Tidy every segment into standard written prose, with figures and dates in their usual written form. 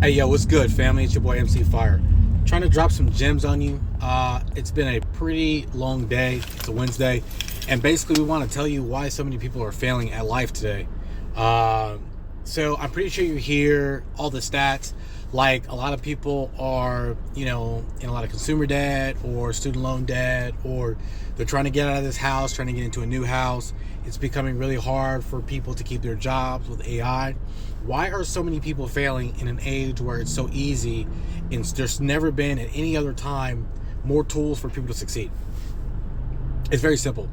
Hey, yo, what's good, family? It's your boy MC Fire. Trying to drop some gems on you. It's been a pretty long day. It's a Wednesday. And basically, we want to tell you why so many people are failing at life today. So I'm pretty sure you hear all the stats. Like, a lot of people are, in a lot of consumer debt or student loan debt, or they're trying to get out of this house, trying to get into a new house. It's becoming really hard for people to keep their jobs with AI. Why are so many people failing in an age where it's so easy and there's never been at any other time more tools for people to succeed? It's very simple.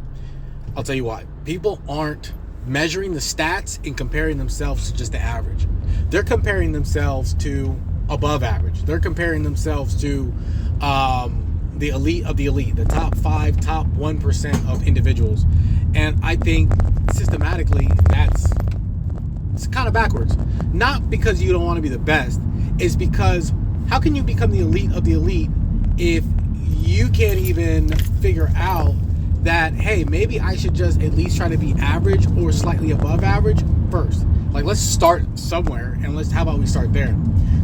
I'll tell you why. People aren't measuring the stats and comparing themselves to just the average. They're comparing themselves to above average. They're comparing themselves to the elite of the elite, the top 5, top 1% of individuals. And I think systematically it's kind of backwards. Not because you don't want to be the best. It's because how can you become the elite of the elite if you can't even figure out that, hey, maybe I should just at least try to be average or slightly above average first. Like, let's start somewhere, and how about we start there?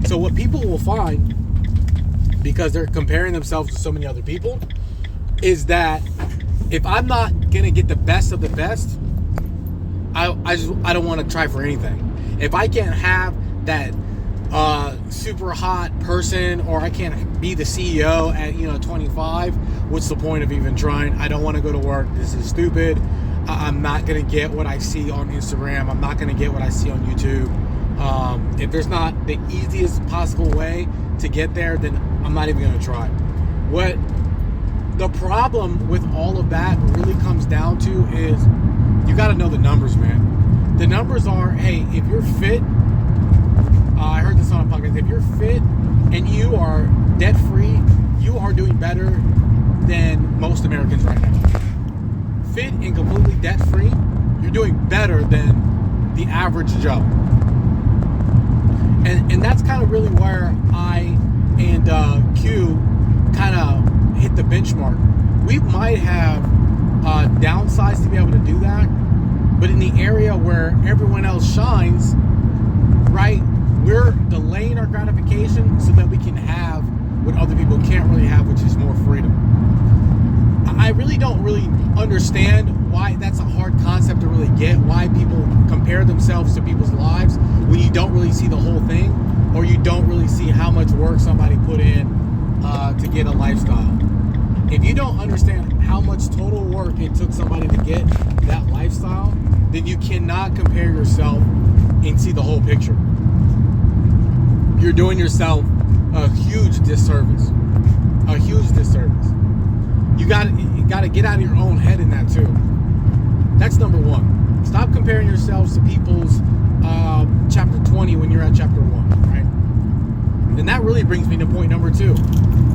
So what people will find, because they're comparing themselves to so many other people, is that if I'm not gonna get the best of the best, I don't want to try for anything. If I can't have that super hot person, or I can't be the CEO at 25, what's the point of even trying? I don't want to go to work. This is stupid. I'm not gonna get what I see on Instagram. I'm not gonna get what I see on YouTube. If there's not the easiest possible way to get there, then I'm not even gonna try. What the problem with all of that really comes down to is you got to know the numbers, man. The numbers are, hey, if you're fit, I heard this on a podcast, if you're fit and you are debt free, you are doing better than most Americans right now. Fit and completely debt free, you're doing better than the average Joe. And that's kind of really where I and Q kind of hit the benchmark. We might have downsized to be able to do that, but in the area where everyone else shines, right, we're delaying our gratification so that we can have what other people can't really have, which is more freedom. I really don't understand why that's a hard concept to really get, why people compare themselves to people's lives when you don't really see the whole thing, or you don't really see how much work somebody put in to get a lifestyle. If you don't understand how much total work it took somebody to get that lifestyle, then you cannot compare yourself and see the whole picture. You're doing yourself a huge disservice. A huge disservice. You got to get out of your own head in that too. That's number one. Stop comparing yourselves to people's chapter 20 when you're at chapter 1, right? And that really brings me to point number 2.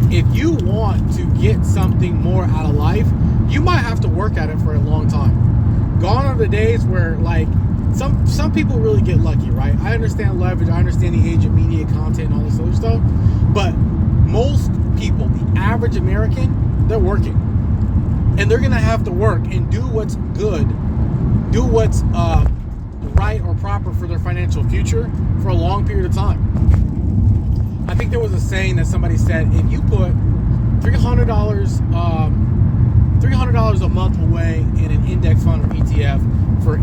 If you want to get something more out of life, you might have to work at it for a long time. Gone are the days where, like, some people really get lucky, right? I understand leverage, I understand the age of media content and all this other stuff, but most people, the average American, they're working. And they're gonna have to work and do what's good, do what's right or proper for their financial future for a long period of time. I think there was a saying that somebody said, if you put $300 a month away in an index fund or ETF for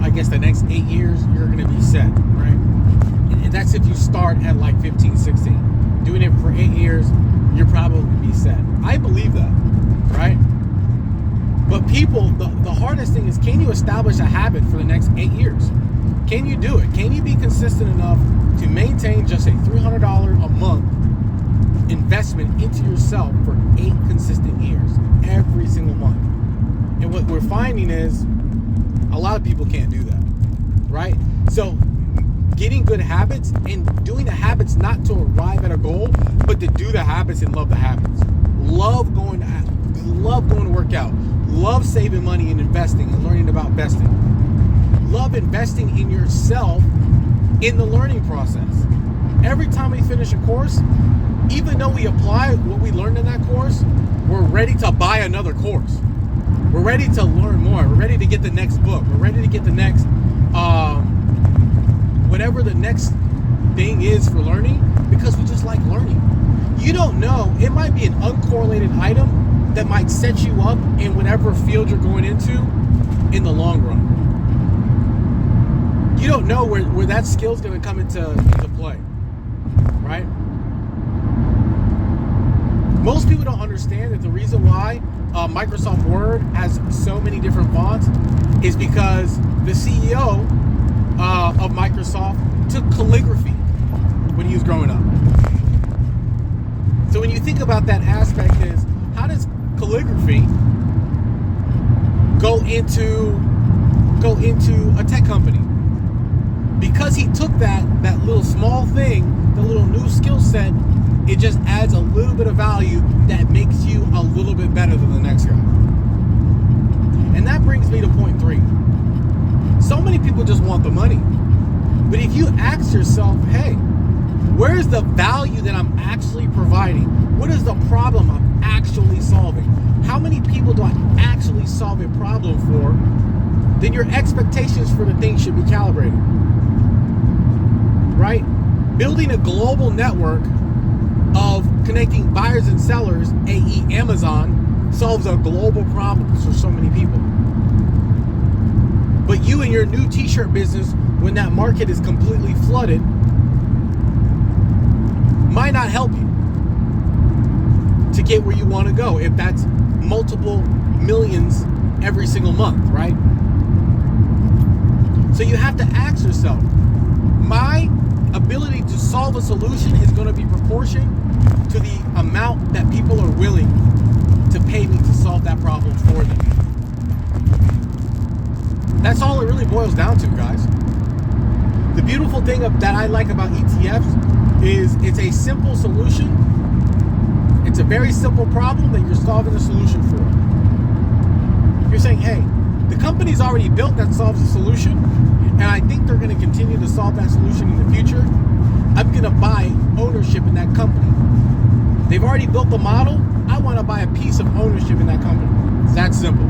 I guess the next 8 years, you're going to be set, right? And that's if you start at like 15, 16. Doing it for 8 years, you're probably going to be set. I believe that, right? But people, the hardest thing is, can you establish a habit for the next 8 years? Can you do it? Can you be consistent enough to maintain just a $300 a month investment into yourself for 8 consistent years, every single month? And what we're finding is a lot of people can't do that, right? So getting good habits and doing the habits not to arrive at a goal, but to do the habits and love the habits. Love going to work out. Love saving money and investing and learning about investing. Love investing in yourself in the learning process. Every time we finish a course, even though we apply what we learned in that course, we're ready to buy another course. We're ready to learn more. We're ready to get the next book. We're ready to get the next, whatever the next thing is for learning because we just like learning. You don't know, it might be an uncorrelated item that might set you up in whatever field you're going into in the long run. You don't know where that skill is going to come into play, right? Most people don't understand that the reason why Microsoft Word has so many different fonts is because the CEO of Microsoft took calligraphy when he was growing up. So when you think about that aspect is, how does calligraphy go into a tech company? Because he took that little small thing, the little new skill set, it just adds a little bit of value that makes you a little bit better than the next guy. And that brings me to point 3. So many people just want the money. But if you ask yourself, hey, where's the value that I'm actually providing? What is the problem I'm actually solving? How many people do I actually solve a problem for? Then your expectations for the thing should be calibrated. Right? Building a global network of connecting buyers and sellers, i.e. Amazon, solves a global problem for so many people. But you and your new t-shirt business, when that market is completely flooded, might not help you to get where you want to go if that's multiple millions every single month, right? So you have to ask yourself, my ability to solve a solution is going to be proportioned to the amount that people are willing to pay me to solve that problem for them. That's all it really boils down to, guys. The beautiful thing that I like about ETFs is it's a simple solution. It's a very simple problem that you're solving a solution for. You're saying, hey, the company's already built that solves a solution, and I think they're going to continue to solve that solution in the future. I'm going to buy ownership in that company. They've already built the model. I want to buy a piece of ownership in that company. It's that simple.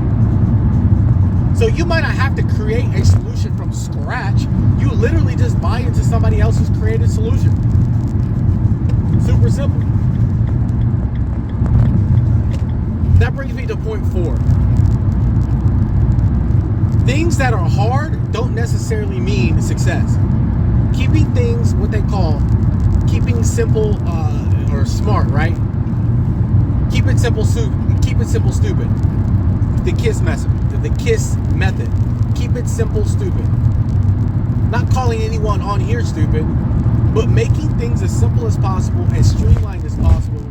So you might not have to create a solution from scratch. You literally just buy into somebody else's created solution. Super simple. That brings me to point 4. Things that are hard don't necessarily mean success. Keeping things, what they call, keeping simple or smart, right? Keep it simple, stupid. The KISS method. Keep it simple, stupid. Not calling anyone on here stupid, but making things as simple as possible, as streamlined as possible.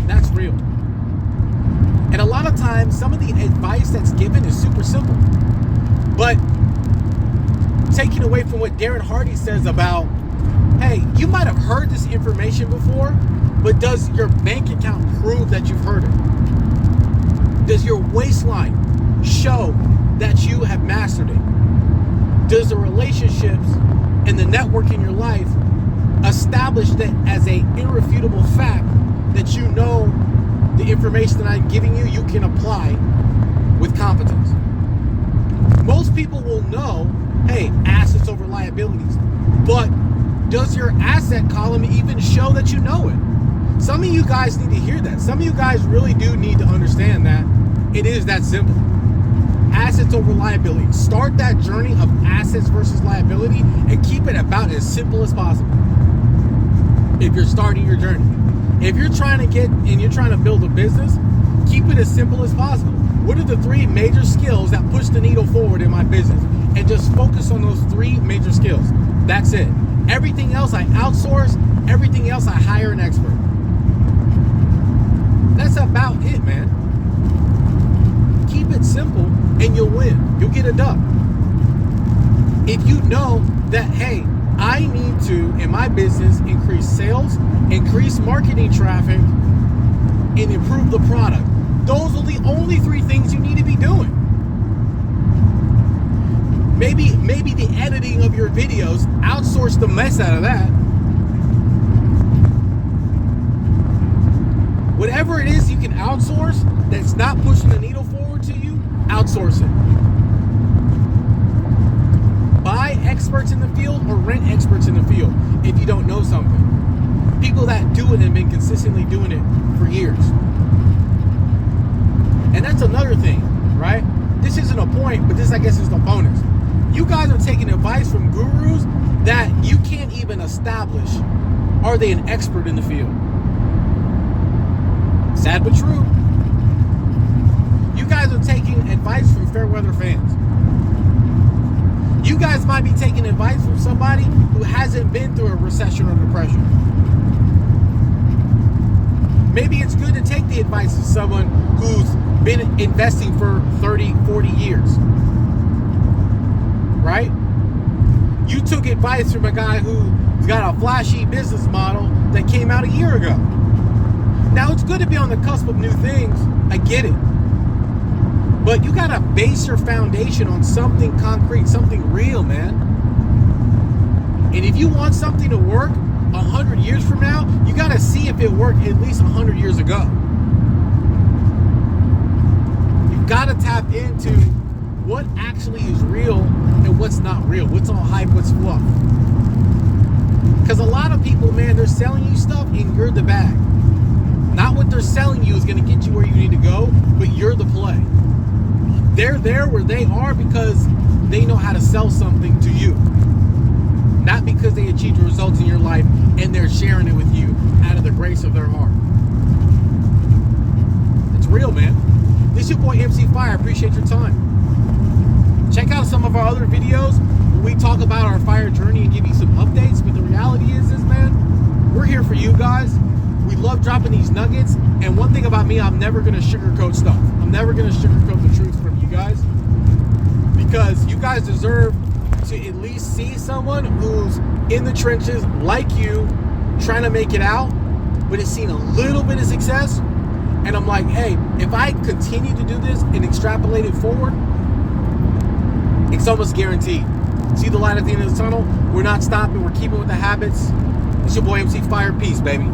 That's real. And a lot of times, some of the advice that's given is super simple. But taking away from what Darren Hardy says about, hey, you might have heard this information before, but does your bank account prove that you've heard it? Does your waistline show that you have mastered it? Does the relationships and the network in your life establish that as a irrefutable fact that you know the information that I'm giving you, you can apply with competence? Most people will know, hey, assets over liabilities. But does your asset column even show that you know it? Some of you guys need to hear that. Some of you guys really do need to understand that it is that simple. Assets over liability. Start that journey of assets versus liability and keep it about as simple as possible. If you're starting your journey. If you're trying to build a business, keep it as simple as possible. What are the 3 major skills that push the needle forward in my business? And just focus on those 3 major skills. That's it. Everything else I outsource. Everything else I hire an expert. That's about it, man. Keep it simple and you'll win. You'll get it done. If you know that, hey, I need to, in my business, increase sales, increase marketing traffic, and improve the product. Those are the only 3 things you need to be doing. Maybe the editing of your videos, outsource the mess out of that. Whatever it is you can outsource that's not pushing the needle forward to you, outsource it. Buy experts in the field or rent experts in the field. If you don't been consistently doing it for years. And that's another thing, right? This isn't a point, but this, I guess, is the bonus. You guys are taking advice from gurus that you can't even establish. Are they an expert in the field? Sad but true. You guys are taking advice from fair weather fans. You guys might be taking advice from somebody who hasn't been through a recession or depression. Maybe it's good to take the advice of someone who's been investing for 30, 40 years. Right? You took advice from a guy who's got a flashy business model that came out a year ago. Now, it's good to be on the cusp of new things. I get it. But you got to base your foundation on something concrete, something real, man. And if you want something to work 100 years from now, you got to see if it worked at least 100 years ago. You've got to tap into what actually is real and what's not real. What's all hype, what's fluff. Because a lot of people, man, they're selling you stuff and you're the bag. Not what they're selling you is going to get you where you need to go, but you're the play. They're there where they are because they know how to sell something to you. Not because they achieved results in your life and they're sharing it with you out of the grace of their heart. It's real, man. This is your boy MC Fire. I appreciate your time. Check out some of our other videos where we talk about our fire journey and give you some updates. But the reality is, man, we're here for you guys. We love dropping these nuggets. And one thing about me, I'm never going to sugarcoat stuff. I'm never going to sugarcoat the truth from you guys. Because you guys deserve to at least see someone who's in the trenches like you, trying to make it out, but has seen a little bit of success. And I'm like, hey, if I continue to do this and extrapolate it forward, it's almost guaranteed. See the light at the end of the tunnel? We're not stopping. We're keeping with the habits. It's your boy MC Fire. Peace, baby.